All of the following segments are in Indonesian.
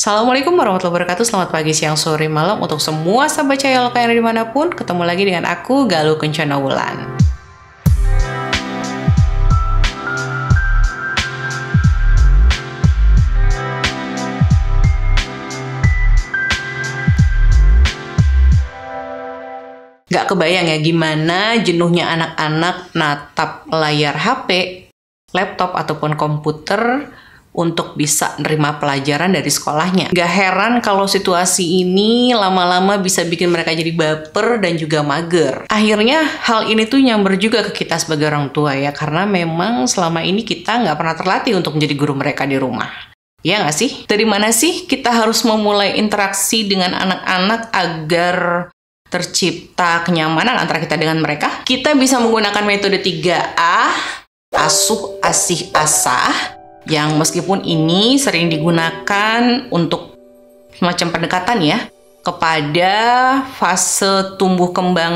Assalamualaikum warahmatullahi wabarakatuh. Selamat pagi, siang, sore, malam untuk semua sahabat Cahaya Loka yang ada dimanapun. Ketemu lagi dengan aku, Galuh Kencana Wulan. Gak kebayang ya gimana jenuhnya anak-anak natap layar HP, laptop, ataupun komputer untuk bisa nerima pelajaran dari sekolahnya. Gak heran kalau situasi ini lama-lama bisa bikin mereka jadi baper dan juga mager. Akhirnya hal ini tuh nyamber juga ke kita sebagai orang tua ya, karena memang selama ini kita nggak pernah terlatih untuk menjadi guru mereka di rumah. Ya nggak sih? Dari mana sih kita harus memulai interaksi dengan anak-anak agar tercipta kenyamanan antara kita dengan mereka? Kita bisa menggunakan metode 3A, asuh, asih, asah, yang meskipun ini sering digunakan untuk semacam pendekatan ya kepada fase tumbuh kembang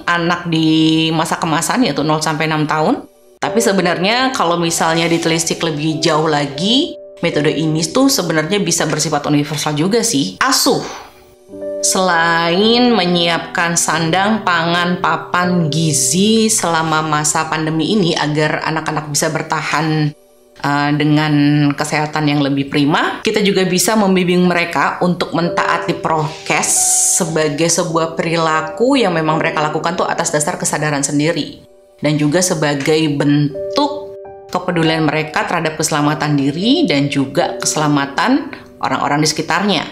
anak di masa kemasan, yaitu 0-6 tahun. Tapi sebenarnya kalau misalnya ditelisik lebih jauh lagi, metode ini tuh sebenarnya bisa bersifat universal juga sih. Asuh, selain menyiapkan sandang, pangan, papan, gizi selama masa pandemi ini agar anak-anak bisa bertahan dengan kesehatan yang lebih prima, kita juga bisa membimbing mereka untuk mentaati prokes sebagai sebuah perilaku yang memang mereka lakukan tuh atas dasar kesadaran sendiri, dan juga sebagai bentuk kepedulian mereka terhadap keselamatan diri dan juga keselamatan orang-orang di sekitarnya.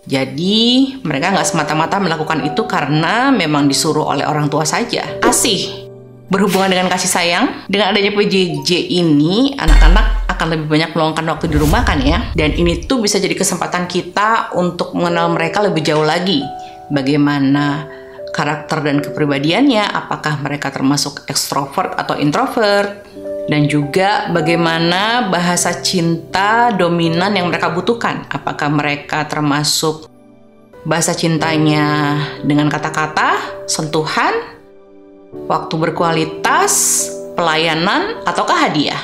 Jadi mereka nggak semata-mata melakukan itu karena memang disuruh oleh orang tua saja. Asih, berhubungan dengan kasih sayang. Dengan adanya PJJ ini, anak-anak akan lebih banyak meluangkan waktu di rumah kan ya. Dan ini tuh bisa jadi kesempatan kita untuk mengenal mereka lebih jauh lagi. Bagaimana karakter dan kepribadiannya, apakah mereka termasuk ekstrovert atau introvert. Dan juga bagaimana bahasa cinta dominan yang mereka butuhkan. Apakah mereka termasuk bahasa cintanya dengan kata-kata, sentuhan, waktu berkualitas, pelayanan, ataukah hadiah?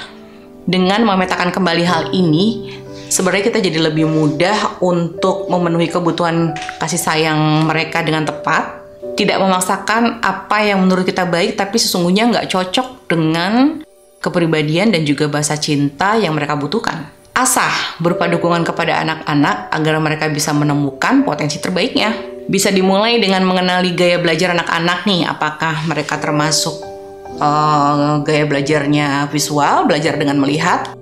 Dengan memetakan kembali hal ini, sebenarnya kita jadi lebih mudah untuk memenuhi kebutuhan kasih sayang mereka dengan tepat. Tidak memaksakan apa yang menurut kita baik, tapi sesungguhnya nggak cocok dengan kepribadian dan juga bahasa cinta yang mereka butuhkan. Asah, berupa dukungan kepada anak-anak agar mereka bisa menemukan potensi terbaiknya. Bisa dimulai dengan mengenali gaya belajar anak-anak nih, apakah mereka termasuk gaya belajarnya visual, belajar dengan melihat,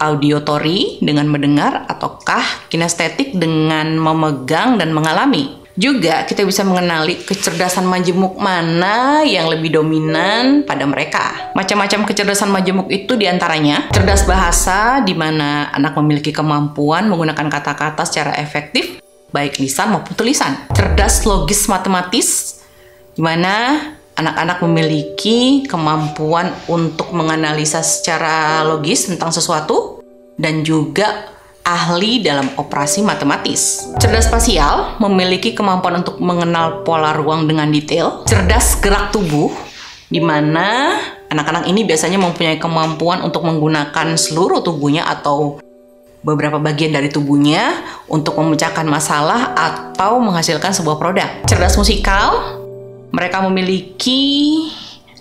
auditory dengan mendengar, ataukah kinestetik dengan memegang dan mengalami. Juga kita bisa mengenali kecerdasan majemuk mana yang lebih dominan pada mereka. Macam-macam kecerdasan majemuk itu diantaranya cerdas bahasa, di mana anak memiliki kemampuan menggunakan kata-kata secara efektif, baik lisan maupun tulisan. Cerdas logis matematis, di mana anak-anak memiliki kemampuan untuk menganalisa secara logis tentang sesuatu, dan juga ahli dalam operasi matematis. Cerdas spasial, memiliki kemampuan untuk mengenal pola ruang dengan detail. Cerdas gerak tubuh, di mana anak-anak ini biasanya mempunyai kemampuan untuk menggunakan seluruh tubuhnya atau beberapa bagian dari tubuhnya untuk memecahkan masalah atau menghasilkan sebuah produk. Cerdas musikal, mereka memiliki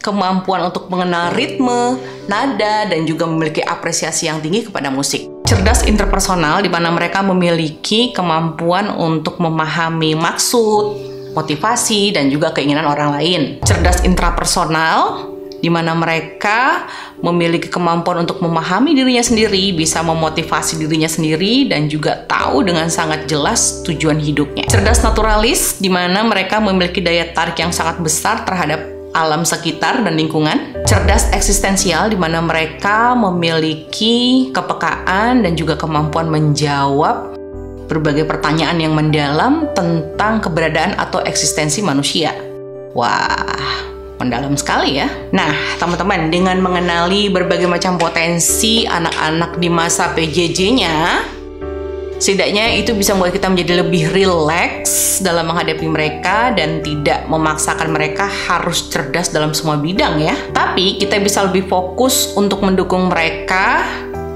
kemampuan untuk mengenal ritme, nada, dan juga memiliki apresiasi yang tinggi kepada musik. Cerdas interpersonal, di mana mereka memiliki kemampuan untuk memahami maksud, motivasi, dan juga keinginan orang lain. Cerdas intrapersonal, di mana mereka memiliki kemampuan untuk memahami dirinya sendiri, bisa memotivasi dirinya sendiri, dan juga tahu dengan sangat jelas tujuan hidupnya. Cerdas naturalis, di mana mereka memiliki daya tarik yang sangat besar terhadap alam sekitar dan lingkungan. Cerdas eksistensial, di mana mereka memiliki kepekaan dan juga kemampuan menjawab berbagai pertanyaan yang mendalam tentang keberadaan atau eksistensi manusia. Wah, mendalam sekali ya. Nah, teman-teman, dengan mengenali berbagai macam potensi anak-anak di masa PJJ-nya, setidaknya itu bisa membuat kita menjadi lebih rileks dalam menghadapi mereka dan tidak memaksakan mereka harus cerdas dalam semua bidang ya. Tapi kita bisa lebih fokus untuk mendukung mereka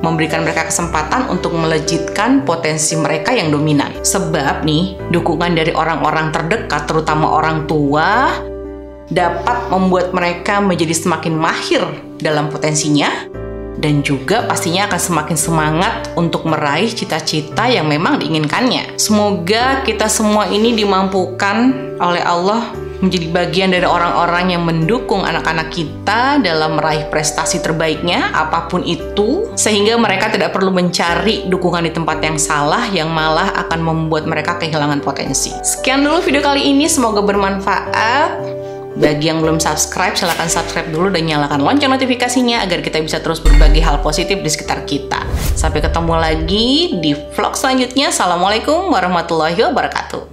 memberikan mereka kesempatan untuk melejitkan potensi mereka yang dominan. Sebab nih, dukungan dari orang-orang terdekat, terutama orang tua, dapat membuat mereka menjadi semakin mahir dalam potensinya, dan juga pastinya akan semakin semangat untuk meraih cita-cita yang memang diinginkannya. Semoga kita semua ini dimampukan oleh Allah menjadi bagian dari orang-orang yang mendukung anak-anak kita dalam meraih prestasi terbaiknya, apapun itu, sehingga mereka tidak perlu mencari dukungan di tempat yang salah, yang malah akan membuat mereka kehilangan potensi. Sekian dulu video kali ini, semoga bermanfaat. Bagi yang belum subscribe, silahkan subscribe dulu dan nyalakan lonceng notifikasinya agar kita bisa terus berbagi hal positif di sekitar kita. Sampai ketemu lagi di vlog selanjutnya. Assalamualaikum warahmatullahi wabarakatuh.